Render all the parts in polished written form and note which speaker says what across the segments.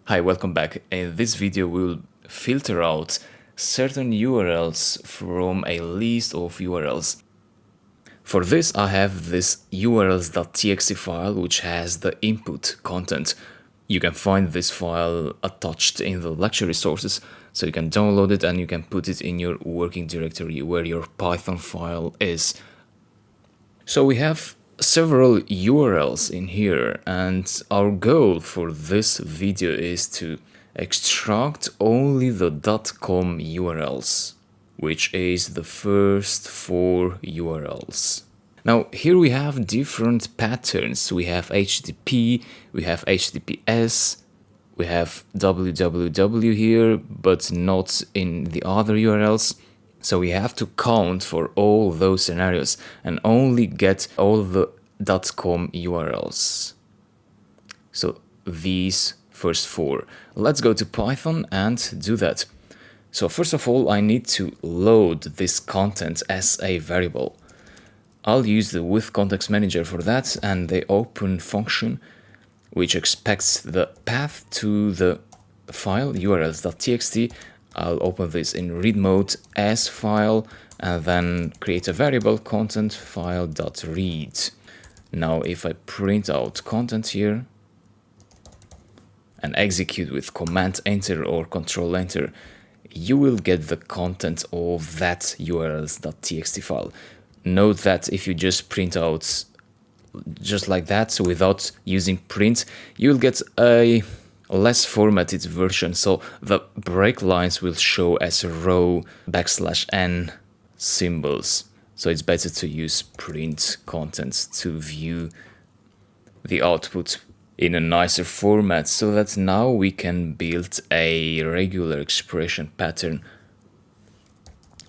Speaker 1: Hi, welcome back. In this video, we'll filter out certain URLs from a list of URLs. For this, I have this urls.txt file, which has the input content. You can find this file attached in the lecture resources, so you can download it and you can put it in your working directory where your Python file is. So we have several URLs in here, and our goal for this video is to extract only the .com URLs, which is the first 4 URLs. Now here we have different patterns. We have HTTP, we have HTTPS, we have www here, but not in the other URLs. So we have to count for all those scenarios and only get all the .com URLs. So these first 4. Let's go to Python and do that. So first of all, I need to load this content as a variable. I'll use the with context manager for that and the open function, which expects the path to the file urls.txt. I'll open this in read mode as file and then create a variable content file.read. Now if I print out content here and execute with command enter or control enter, you will get the content of that urls.txt file. Note that if you just print out just like that, so without using print, you'll get a less formatted version, so the break lines will show as row \n symbols. So it's better to use print content to view the output in a nicer format, so that now we can build a regular expression pattern.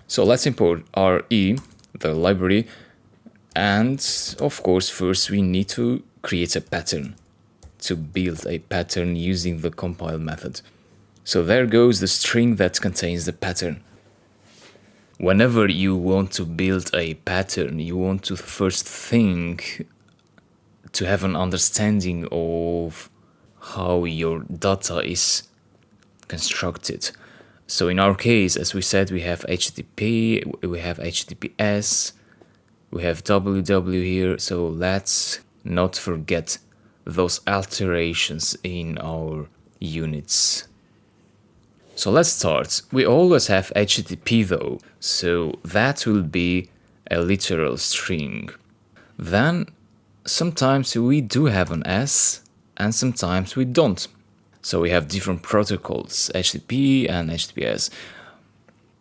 Speaker 1: So let's import RE, the library, and of course first we need to create a pattern, to build a pattern using the compile method. So there goes the string that contains the pattern. Whenever you want to build a pattern, you want to first think to have an understanding of how your data is constructed. So in our case, as we said, we have HTTP, we have HTTPS, we have www here, so let's not forget those alterations in our units. So let's start. We always have HTTP though, so that will be a literal string. Then sometimes we do have an S and sometimes we don't. So we have different protocols, HTTP and HTTPS.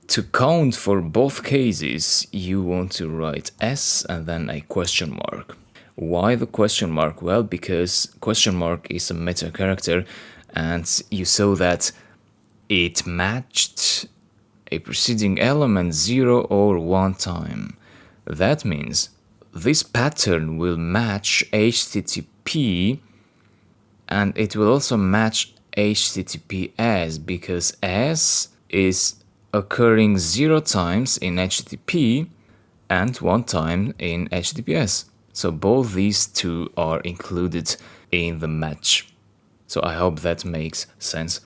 Speaker 1: To count for both cases, you want to write S and then a question mark. Why the question mark? Well, because question mark is a meta character and you saw that it matched a preceding element 0 or 1 time. That means this pattern will match HTTP and it will also match HTTPS because S is occurring 0 times in HTTP and 1 time in HTTPS. So both these two are included in the match. So I hope that makes sense.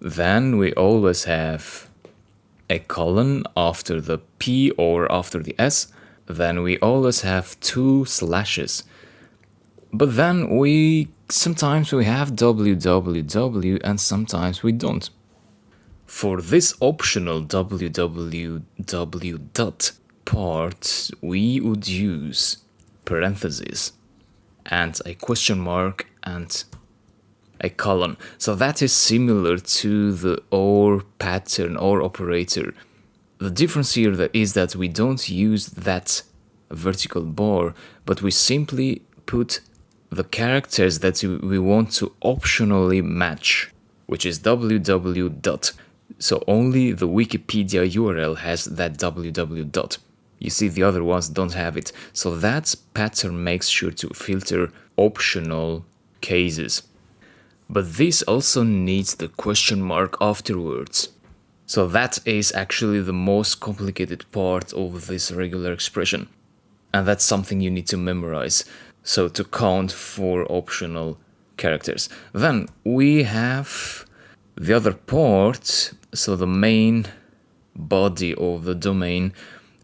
Speaker 1: Then we always have a colon after the P or after the S. Then we always have 2 slashes. But then sometimes we have www and sometimes we don't. For this optional www dot part, we would use parentheses and a question mark and a colon. So that is similar to the OR pattern or operator. The difference here is that we don't use that vertical bar, but we simply put the characters that we want to optionally match, which is www dot. So only the Wikipedia URL has that www dot. You see, the other ones don't have it. So that pattern makes sure to filter optional cases. But this also needs the question mark afterwards. So that is actually the most complicated part of this regular expression. And that's something you need to memorize. So to count for optional characters. Then we have The other part, so the main body of the domain,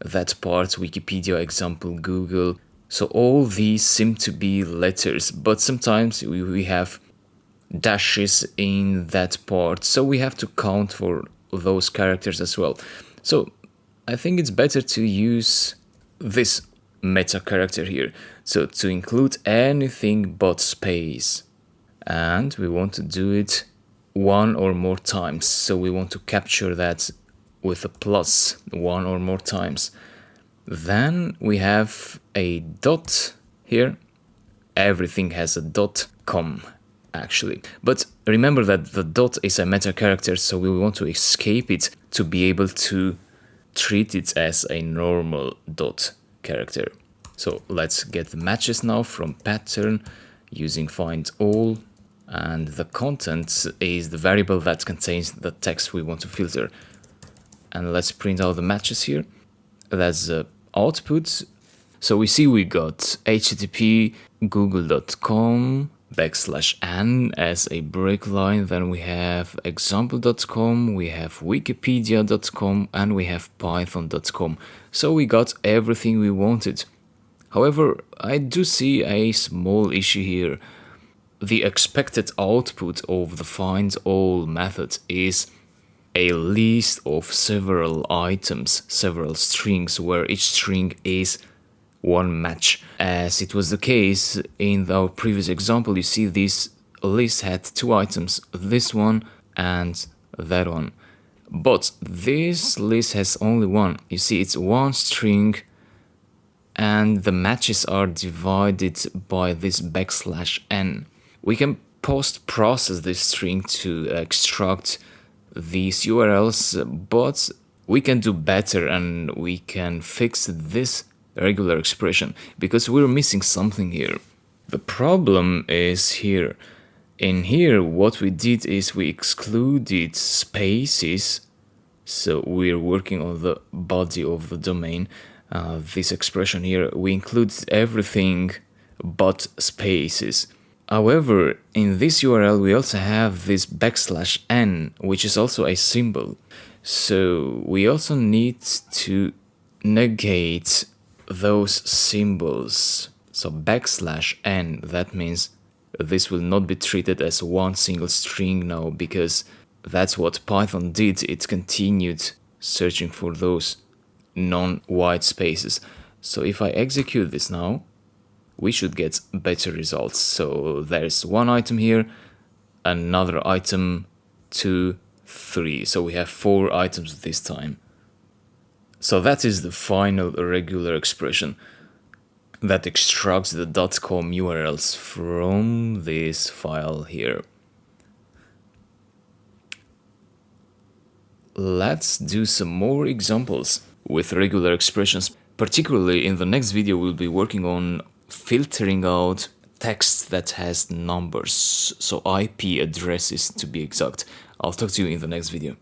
Speaker 1: that part, Wikipedia, example, Google, so all these seem to be letters, but sometimes we have dashes in that part, so we have to count for those characters as well. So I think it's better to use this meta character here, so to include anything but space, and we want to do it one or more times, so we want to capture that with a plus one or more times. Then we have a dot here. Everything has a .com actually, but remember that the dot is a meta character, so we want to escape it to be able to treat it as a normal dot character. So let's get the matches now from pattern using find all, and the content is the variable that contains the text we want to filter. And let's print out the matches here. That's the output. So we see we got http google.com /n as a break line, then we have example.com, we have wikipedia.com, and we have python.com. So we got everything we wanted. However, I do see a small issue here. The expected output of the find all method is a list of several items, several strings, where each string is one match. As it was the case in our previous example, you see this list had two items, this one and that one. But this list has only one. You see, it's one string, and the matches are divided by this \n. We can post-process this string to extract these URLs, but we can do better and we can fix this regular expression because we're missing something here. The problem is here. In here, what we did is we excluded spaces, so we're working on the body of the domain. This expression here, we included everything but spaces. However, in this URL, we also have this \n, which is also a symbol. So we also need to negate those symbols. So \n, that means this will not be treated as one single string now, because that's what Python did. It continued searching for those non-white spaces. So if I execute this now, we should get better results. So there's one item here, another item, 2, 3. So we have 4 items this time. So that is the final regular expression that extracts the .com URLs from this file here. Let's do some more examples with regular expressions. Particularly in the next video, we'll be working on filtering out text that has numbers, so IP addresses to be exact. I'll talk to you in the next video.